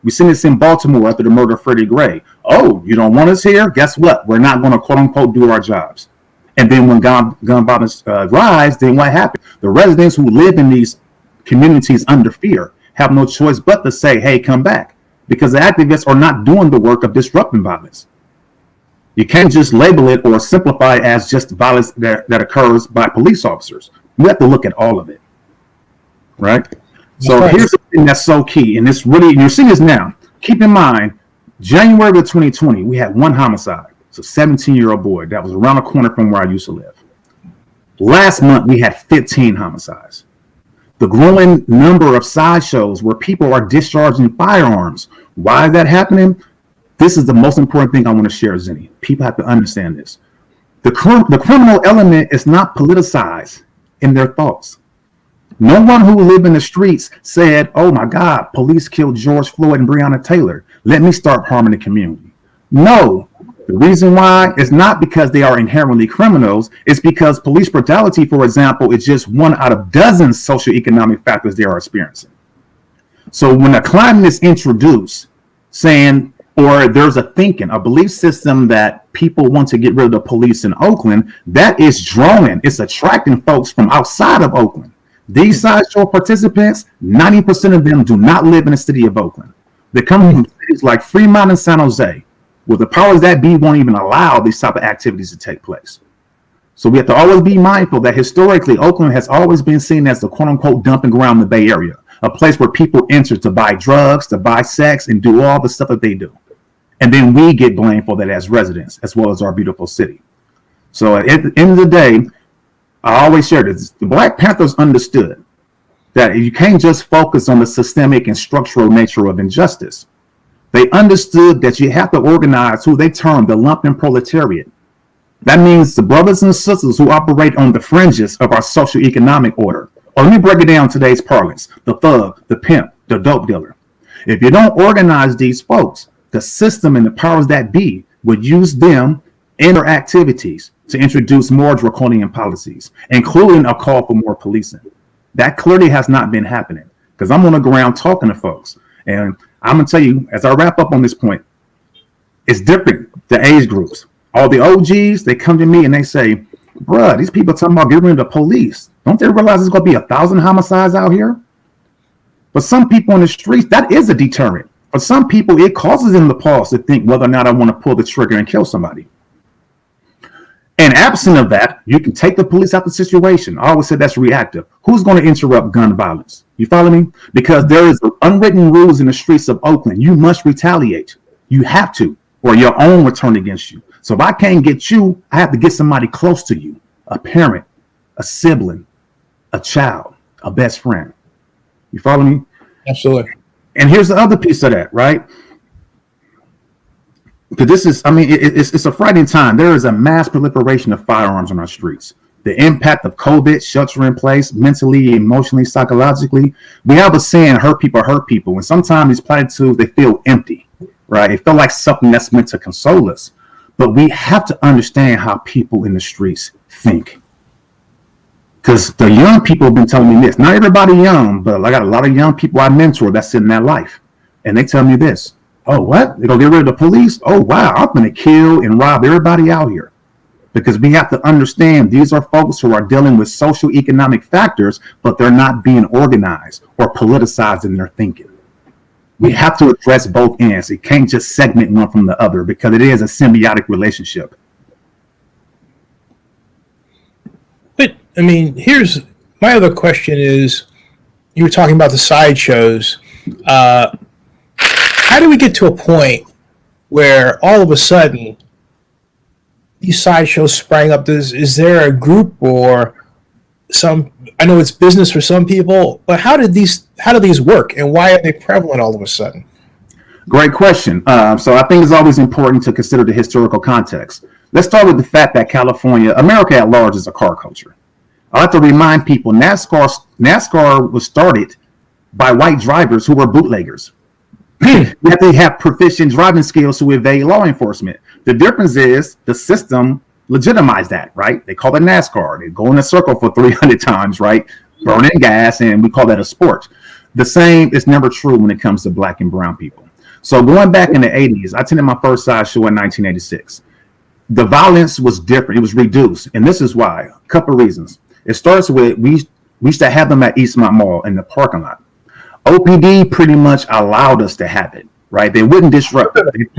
We seen this in Baltimore after the murder of Freddie Gray. Oh, you don't want us here? Guess what? We're not going to quote unquote do our jobs. And then when gun violence rise, then what happened? The residents who live in these communities under fear have no choice but to say, hey, come back. Because the activists are not doing the work of disrupting violence. You can't just label it or simplify it as just violence that occurs by police officers. You have to look at all of it. Right? So here's the thing that's so key. And this really, you're seeing this now. Keep in mind, January of 2020, we had one homicide. It's a 17-year-old boy that was around the corner from where I used to live. Last month, we had 15 homicides. The growing number of sideshows where people are discharging firearms. Why is that happening? This is the most important thing I want to share, Zennie. People have to understand this. The criminal element is not politicized in their thoughts. No one who lived in the streets said, oh my God, police killed George Floyd and Breonna Taylor. Let me start harming the community. No. The reason why is not because they are inherently criminals. It's because police brutality, for example, is just one out of dozens socioeconomic factors they are experiencing. So when a climate is introduced saying, or there's a thinking, a belief system that people want to get rid of the police in Oakland, that is drawing, it's attracting folks from outside of Oakland. These sideshow participants, 90% of them do not live in the city of Oakland. They come from cities like Fremont and San Jose, where the powers that be won't even allow these type of activities to take place. So we have to always be mindful that historically, Oakland has always been seen as the quote unquote dumping ground in the Bay Area, a place where people enter to buy drugs, to buy sex, and do all the stuff that they do. And then we get blamed for that as residents, as well as our beautiful city. So at the end of the day, I always share this. The Black Panthers understood that you can't just focus on the systemic and structural nature of injustice. They understood that you have to organize who they term the lumpen proletariat. That means the brothers and sisters who operate on the fringes of our socioeconomic order. Or let me break it down in today's parlance: the thug, the pimp, the dope dealer. If you don't organize these folks, the system and the powers that be would use them in their activities to introduce more draconian policies, including a call for more policing. That clearly has not been happening, because I'm on the ground talking to folks. And I'm going to tell you, as I wrap up on this point, it's different, the age groups. All the OGs, they come to me and they say, bruh, these people talking about getting rid of the police. Don't they realize there's going to be 1,000 homicides out here? But some people in the streets, that is a deterrent. For some people, it causes them to pause to think whether or not I want to pull the trigger and kill somebody. And absent of that, you can take the police out of the situation. I always said that's reactive. Who's going to interrupt gun violence? You follow me? Because there is unwritten rules in the streets of Oakland. You must retaliate. You have to, or your own will turn against you. So if I can't get you, I have to get somebody close to you, a parent, a sibling, a child, a best friend. You follow me? Absolutely. And here's the other piece of that, right? Because this is, I mean, it's a frightening time. There is a mass proliferation of firearms on our streets. The impact of COVID, shelter in place, mentally, emotionally, psychologically. We have a saying, hurt people. And sometimes these platitudes, they feel empty, right? It felt like something that's meant to console us. But we have to understand how people in the streets think. Because the young people have been telling me this. Not everybody young, but I got a lot of young people I mentor that's in that life. And they tell me this. Oh, what? They're going to get rid of the police? Oh, wow. I'm going to kill and rob everybody out here. Because we have to understand these are folks who are dealing with social economic factors, but they're not being organized or politicized in their thinking. We have to address both ends. It can't just segment one from the other, because it is a symbiotic relationship. But, I mean, here's my other question is, you were talking about the sideshows. How do we get to a point where all of a sudden these sideshows sprang up? Is there a group or some? I know it's business for some people, but how do these work, and why are they prevalent all of a sudden? Great question. So I think it's always important to consider the historical context. Let's start with the fact that California, America at large, is a car culture. I like to remind people NASCAR was started by white drivers who were bootleggers. You have to have proficient driving skills to evade law enforcement. The difference is the system legitimized that, right? They call it NASCAR. They go in a circle for 300 times, right? Burning gas, and we call that a sport. The same is never true when it comes to black and brown people. So going back in the 80s, I attended my first Sideshow in 1986. The violence was different. It was reduced. And this is why. A couple of reasons. It starts with, we used to have them at Eastmont Mall in the parking lot. OPD pretty much allowed us to have it, right? They wouldn't disrupt it.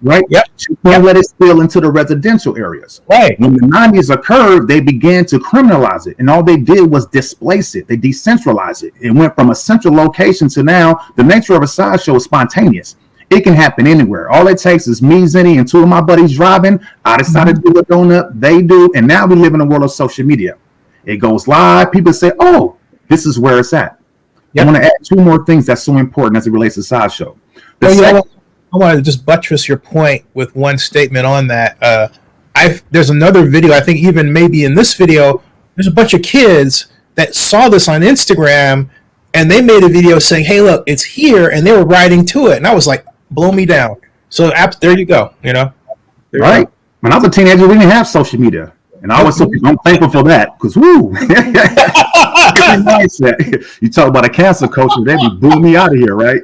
Right? Yep. You can't let it spill into the residential areas. Right. When the 90s occurred, they began to criminalize it. And all they did was displace it. They decentralized it. It went from a central location to now the nature of a sideshow is spontaneous. It can happen anywhere. All it takes is me, Zennie, and two of my buddies driving. I decide to do a donut. They do. And now we live in a world of social media. It goes live. People say, oh, this is where it's at. Yep. I want to add two more things that's so important as it relates to Sideshow. I want to just buttress your point with one statement on that. There's another video, I think even maybe in this video, there's a bunch of kids that saw this on Instagram and they made a video saying, hey, look, it's here. And they were riding to it. And I was like, blow me down. So there you go. Right. When I was a teenager, we didn't have social media. And I'm thankful for that because, woo, you talk about a cancel culture, they'd be booing me out of here, right?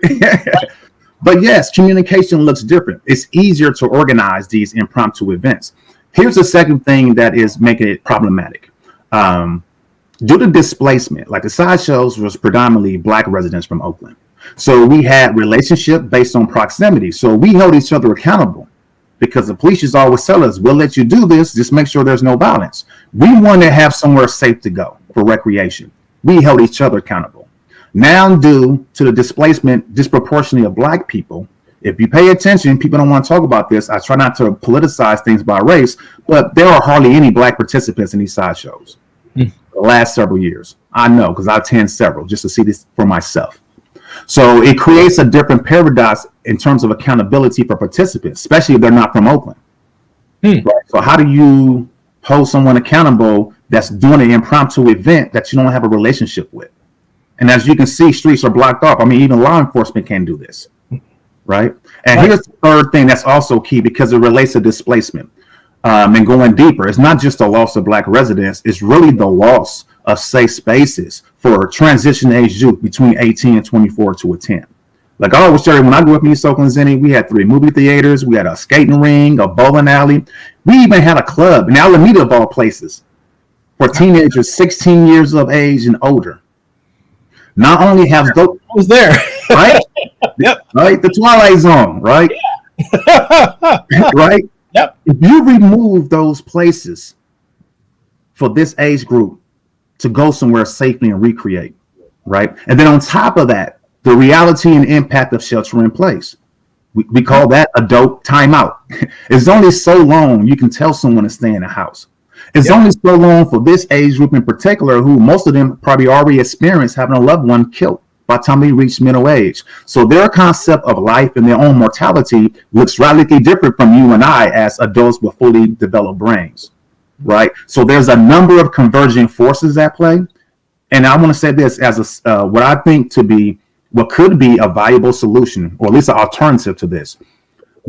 But yes, communication looks different. It's easier to organize these impromptu events. Here's the second thing that is making it problematic. Due to displacement, like the Sideshows was predominantly Black residents from Oakland. So we had relationship based on proximity. So we held each other accountable because the police used to always tell us, we'll let you do this, just make sure there's no violence. We want to have somewhere safe to go for recreation. We held each other accountable. Now, due to the displacement disproportionately of Black people, if you pay attention, people don't want to talk about this. I try not to politicize things by race, but there are hardly any Black participants in these sideshows the last several years. I know because I attend several just to see this for myself. So it creates a different paradox in terms of accountability for participants, especially if they're not from Oakland. Right? So how do you hold someone accountable that's doing an impromptu event that you don't have a relationship with? And as you can see, streets are blocked off. I mean, even law enforcement can't do this, right? And here's the third thing that's also key because it relates to displacement and going deeper. It's not just the loss of Black residents. It's really the loss of safe spaces for transition age youth between 18 and 24 to attend. Like I always tell you, when I grew up in East Oakland, Zennie, we had 3 movie theaters. We had a skating ring, a bowling alley. We even had a club in Alameda of all places for teenagers 16 years of age and older. Not only have those, I was there, right? Yep. Right, the Twilight Zone, right? Yeah. Right. Yep. If you remove those places for this age group to go somewhere safely and recreate, right? And then on top of that, the reality and impact of shelter in place. We call that adult timeout. It's only so long you can tell someone to stay in the house. It's only so long for this age group in particular, who most of them probably already experienced having a loved one killed by the time they reach middle age. So their concept of life and their own mortality looks radically different from you and I as adults with fully developed brains, right? So there's a number of converging forces at play. And I want to say this as what I think to be what could be a viable solution, or at least an alternative to this.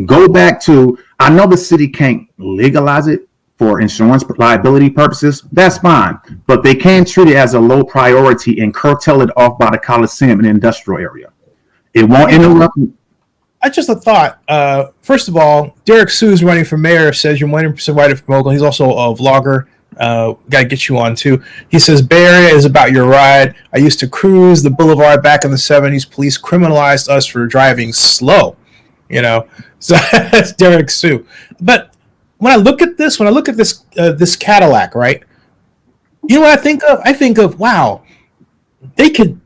Go back to, I know the city can't legalize it for insurance liability purposes, that's fine. But they can treat it as a low priority and curtail it off by the Coliseum in the industrial area. It won't interrupt. I just a thought. First of all, Derek Sue's running for mayor, says you're 100% right from Oakland. He's also a vlogger. Got to get you on too. He says Bay Area is about your ride. I used to cruise the boulevard back in the 70s. Police criminalized us for driving slow. So that's Derek Sue. But when I look at this, this Cadillac, right? You know what I think of? I think of, wow, they could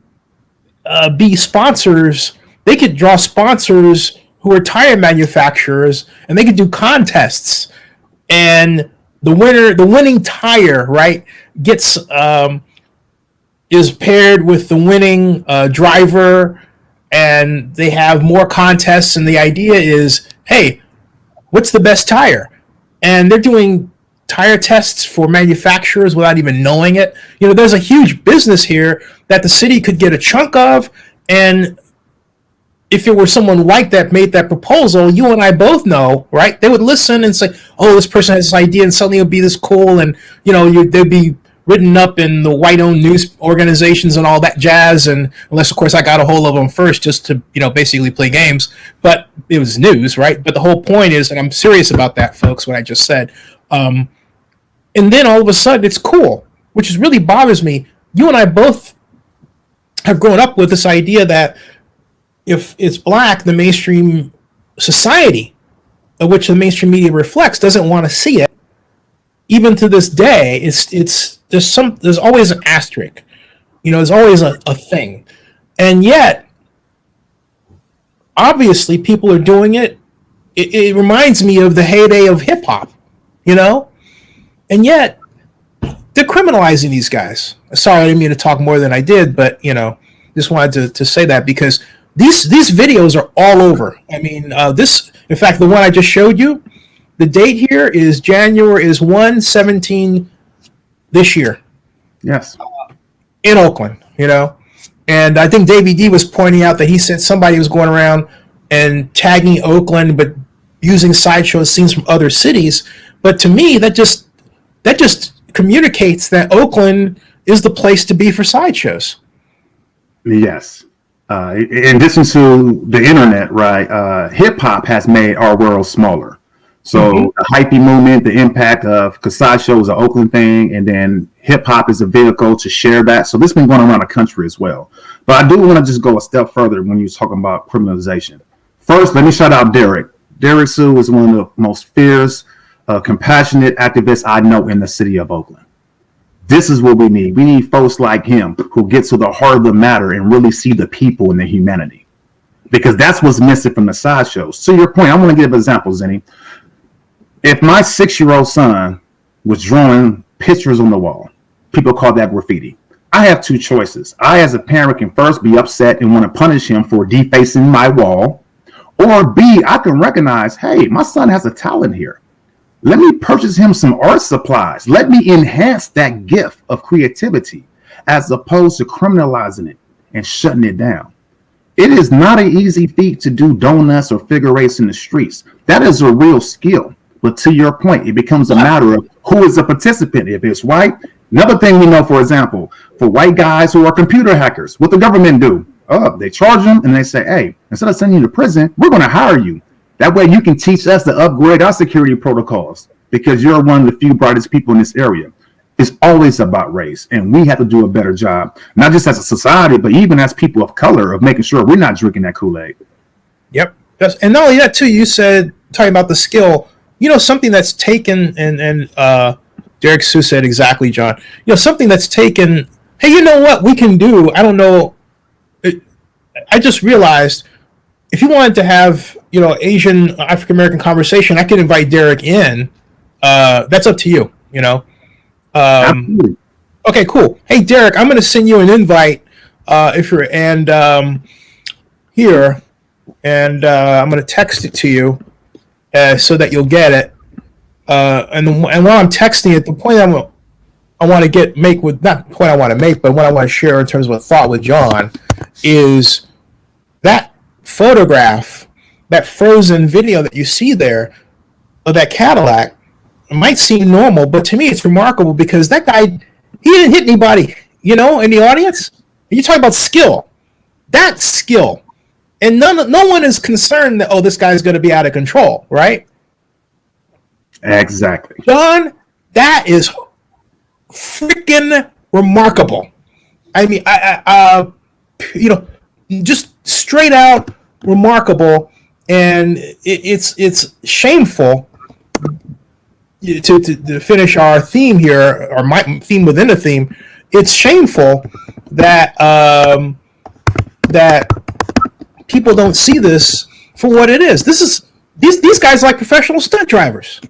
be sponsors. They could draw sponsors who are tire manufacturers, and they could do contests. And the winning tire, right, gets is paired with the winning driver, and they have more contests. And the idea is, hey, what's the best tire? And they're doing tire tests for manufacturers without even knowing it. There's a huge business here that the city could get a chunk of. And if it were someone white that made that proposal, you and I both know, right? They would listen and say, oh, this person has this idea and suddenly it'll be this cool. And, they'd be written up in the white-owned news organizations and all that jazz, and unless, of course, I got a hold of them first just to, basically play games. But it was news, right? But the whole point is, and I'm serious about that, folks, what I just said. And then all of a sudden, it's cool, which is really bothers me. You and I both have grown up with this idea that if it's black, the mainstream society, of which the mainstream media reflects, doesn't want to see it. Even to this day, there's always an asterisk, there's always a thing, and yet, obviously, people are doing it. It reminds me of the heyday of hip hop, and yet they're criminalizing these guys. Sorry, I didn't mean to talk more than I did, but just wanted to say that because these videos are all over. I mean, in fact, the one I just showed you. The date here is January 1/17 this year. Yes. In Oakland, And I think Davey D was pointing out that he said somebody was going around and tagging Oakland, but using sideshow scenes from other cities. But to me, that just communicates that Oakland is the place to be for sideshows. Yes. In addition to the internet, right, hip hop has made our world smaller. So the hypey movement, the impact of, because Sideshow is an Oakland thing, and then hip hop is a vehicle to share that. So this has been going around the country as well. But I do want to just go a step further when you're talking about criminalization. First, let me shout out Derek. Derek Sue is one of the most fierce, compassionate activists I know in the city of Oakland. This is what we need. We need folks like him who get to the heart of the matter and really see the people and the humanity. Because that's what's missing from the sideshows. To your point, I want to give an example, Zennie. If my 6-year-old son was drawing pictures on the wall, people call that graffiti. I have two choices. I, as a parent, can first be upset and want to punish him for defacing my wall. Or B, I can recognize, hey, my son has a talent here. Let me purchase him some art supplies. Let me enhance that gift of creativity as opposed to criminalizing it and shutting it down. It is not an easy feat to do donuts or figure eights in the streets. That is a real skill. But to your point, it becomes a matter of who is a participant. If it's white, another thing we know, for example, for white guys who are computer hackers, what the government do? Oh, they charge them and they say, hey, instead of sending you to prison, we're going to hire you. That way you can teach us to upgrade our security protocols because you're one of the few brightest people in this area. It's always about race, and we have to do a better job, not just as a society, but even as people of color, of making sure we're not drinking that Kool-Aid. Yep. And not only that, too, you said, talking about the skill, something that's taken, and Derek Sue said exactly, John, something that's taken, hey, you know what we can do? I don't know. I just realized if you wanted to have, Asian, African-American conversation, I could invite Derek in. That's up to you, Okay, cool. Hey, Derek, I'm going to send you an invite if you're, and here, and I'm going to text it to you. So that you'll get it, and while I'm texting it, the point I want to make with not the point I want to make, but what I want to share in terms of a thought with John is that photograph, that frozen video that you see there of that Cadillac. It might seem normal, but to me it's remarkable because that guy, he didn't hit anybody, in the audience. You talk about skill, that skill. And no one is concerned that, this guy's going to be out of control, right? Exactly. John, that is freaking remarkable. I mean, just straight out remarkable, and it's shameful to finish our theme here, or my theme within a theme. It's shameful that that people don't see this for what it is. These guys are like professional stunt drivers.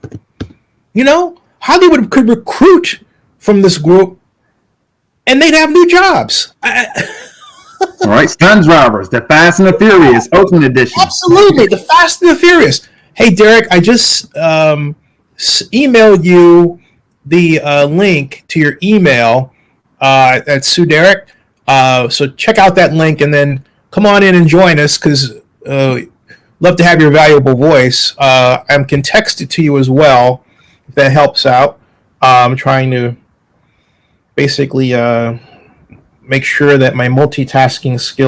Hollywood could recruit from this group, and they'd have new jobs. All right, stunt drivers, the Fast and the Furious, Oakland edition. Absolutely, the Fast and the Furious. Hey, Derek, I just emailed you the link to your email at Sue Derek. So check out that link and then come on in and join us because love to have your valuable voice. I can text it to you as well if that helps out. I'm trying to basically make sure that my multitasking skills